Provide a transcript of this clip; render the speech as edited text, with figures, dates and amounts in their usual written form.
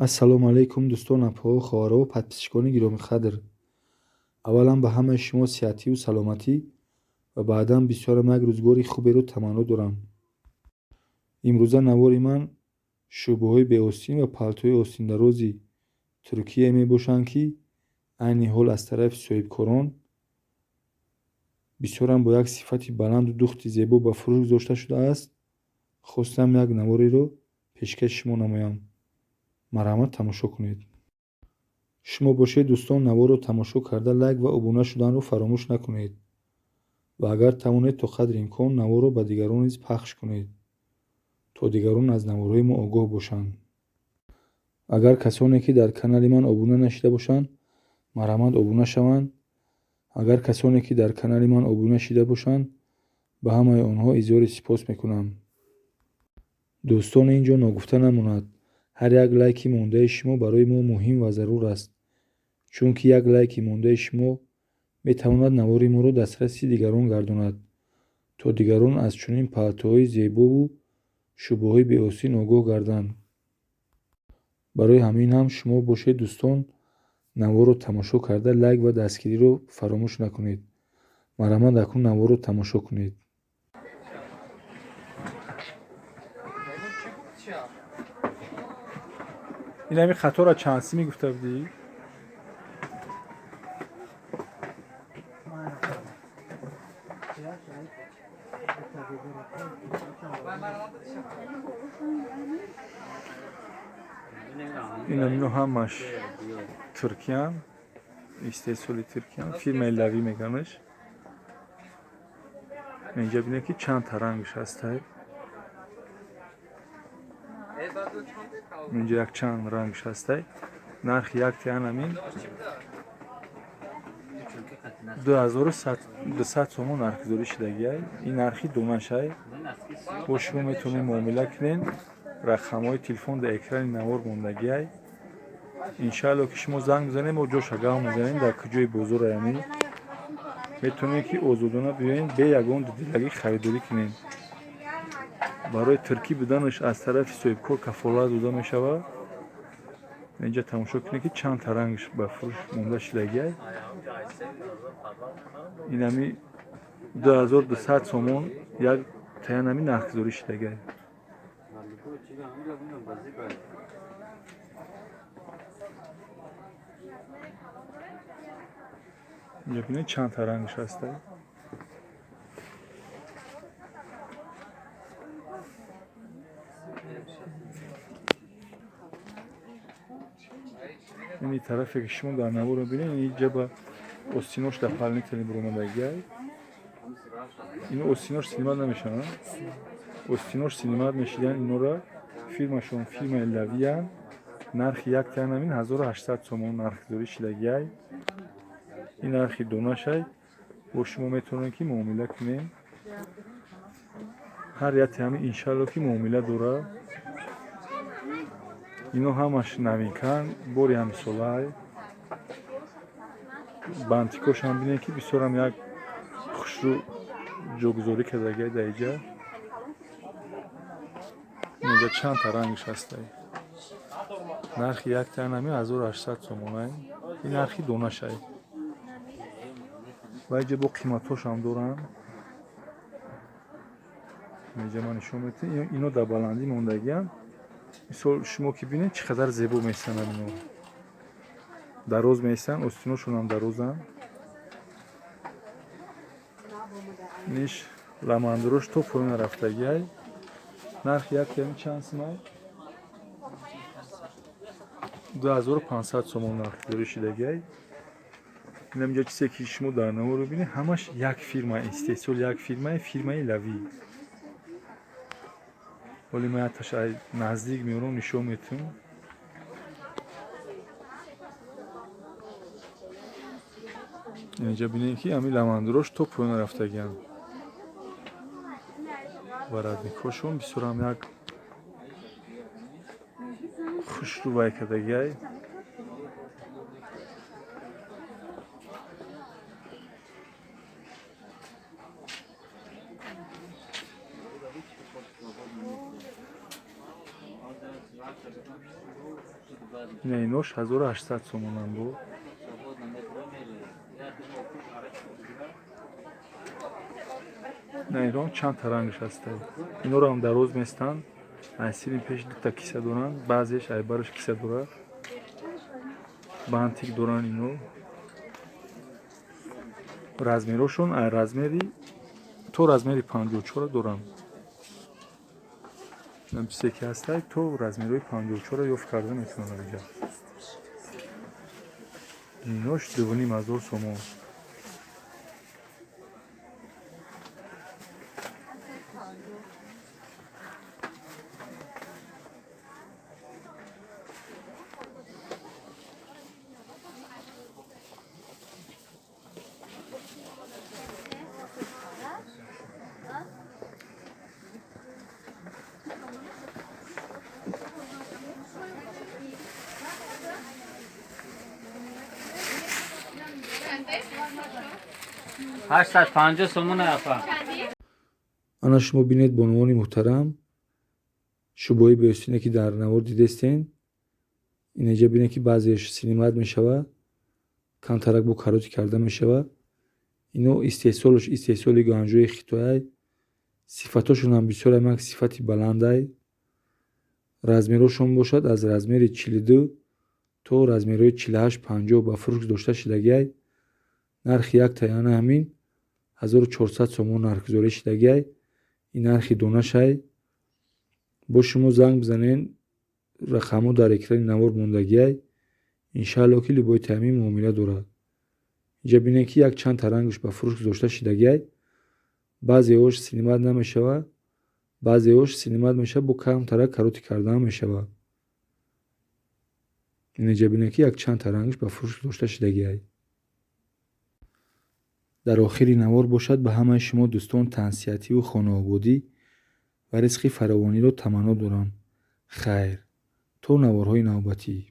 ассалому алайкум дӯстон, апаҳо, хоҳаро, подписчикони гиромӣ қадр. аввалан ба ҳамаи шумо сиҳативу саломатӣ ва баъдан бисёрам як рӯзгори хуберо таманно дорам. имрӯза навори ман шӯбаҳои беостин ва палтои остиндарози Туркия мебошанд, ки айни ҳол аз тарафи соҳибкорон бисёрам бо як сифати баланду духти зебо ба фурӯш гузошта шудааст. хостам як навореро пешкаши шумо намоям. марҳамат, тамошо кунед. шумо бошед дӯстон, наворро тамошо карда лайк ва обуна шуданро фаромӯш накунед ва агар тавонед то қадри имкон наворро ба дигарон низ пахш кунед, то дигарон аз наворҳои мо огоҳ бошанд. агар касоне ки дар канали ман обуна нашида бошанд, марҳамат обуна шаванд. агар касоне ки дар канали ман обуна шида бошанд, ба ҳамаи онҳо изҳори сипос мекунам. дӯстон, ин ҷо ногуфта намонад, ҳар як лайки мондаи шумо барои мо муҳим ва зарур аст, чунки як лайки мондаи шумо метавонад навори моро дастраси дигарон гардонад, то дигарон аз чунин палтоҳои зебову шӯбаҳои беостин огоҳ гарданд. барои ҳамин ҳам шумо бошед дӯстон, наворро тамошо карда лайк ва дастгириро фаромӯш накунед. марҳамат, акнун наворро тамошо кунед. ин ҳами қатора чандси мегуфта будӣ? ино ҳамаш Туркиян, истеҳсоли Туркиян, фирмаи Лавӣ меганаш. инҷа бинед ки чанд та рангш ҳастай. инҷа як чанд рангш ҳастай. нархи як тиян ҳамин 2200 сомон нархгузорӣ шудагиай. ин нархи донашай. бо шумо метавонед муомила кунед. рақамҳои телефон дар экрани навор мондагиай. иншаалло ки шумо занг бизанед, мо ҷоша гав мезанем дар куҷои бозор ами. метавонед ки озодона биёед бе ягон дидилагӣ харидорӣ кунед. барои туркӣ буданаш аз тарафи соҳибкор кафолат дода мешавад. инҷа тамошо кунед ки чанд та рангш ба фурӯш монда шудагиай. ин ҳами 2200 сомон як таян ҳами нархгузорӣ шудагиай. инҷа бинед чанд та рангш ҳастай. ини тарафе ки шумо дар наворро бинед, инҷа ба остинош дополнително биромадагиай. ин остинош синемат намешаванд. остинош синемат мешидан инора фирмашон фирмаи Лавиян. нархи як тиян ҳамин 1800 сомон нархгузорӣ шудагиай. ин нархи донашай. бо шумо метавонем ки муомила кунем. ҳар яке ҳамин иншаалло ки муомила дорад. ино ҳамаш навинкан, бори ҳамисолаи бантикошам бинед ки бисёрам як хушрӯ ҷогузорӣ кардагиай дар инҷа. инҷа чанд та рангш ҳастай. нархи як тиян ҳамин 1800 сомонай. ин нархи донашай. ва инҷа бо қиматҳошам доранд. инҷа ман нишон метавонам. ино дар баландӣ мондагианд. мисол шумо ки бинед чӣ қадар зебо месананд. ино дароз месанд, остиношонам дарозанд. ниш ламандрош то поён рафтагиай. нархи як тиян чанд сомай? 2500 сомон нархгузорӣ шудагиай. инам ҷо чизе ки шумо дар наворро бинед, ҳамаш як фирма, истеҳсол як фирмаи Лавӣ. ҳоли ман яташ наздик меорам, нишон метавам. инҷа бинед ки ҳамин ламандрош то поён рафтагианд. варадникошон бисёрам як хушрӯ вай кардагиай. نه اینوش 1800 сомон هم بود. نه ایران چند ترنگش هسته. اینو رو هم در روز میستن. نسیبی پیش دوتا کیسه دورن. بعضیش ایبارش کیسه دوره. بانتیک دورن اینو. رزمیروشون رزمیری تو رزمیری 54 دورن. نمیشه که هسته تو رزمیروی 54 یوف کرده میتونه دیگه. اینوش 2500 сомон. $850 сомон афа. انا شما بینید بانوان محترم شبایی بیستینه که در نوار دیدستین اینجا بینید که بعضیش سینیمات میشوه کانترک با کاروتی کرده میشوه اینو استیصالش گانجوی خیتوی صفاتشون هم بسیار امک صفاتی بلنده رزمیروشون باشد از رزمیر 42 تو رزمیروی 48-50 با فروش داشته شدگی نرخ یک تایانه همین 1400 сомон نرخ گذاری شدگی این نرخی دونه شای با شما زنگ بزنین رقمو در اکران نوار موندگی انشالله که لبای تامین معامله دارد اینجا بینید که یک چند ترنگش با فروش گذاشته شدگی بعضی اوش سینیمات نمیشوه بعضی اوش سینیمات میشه با کم ترک کاروتی کرده هم میشوه اینجا بینید که یک چند ترنگش با فروش گذاشته شدگی در آخری نوار باشد به همه شما دوستان تنسیتی و خانوادگی و رزق فراوانی رو تمنا دارم خیر تو نوارهای نوبتی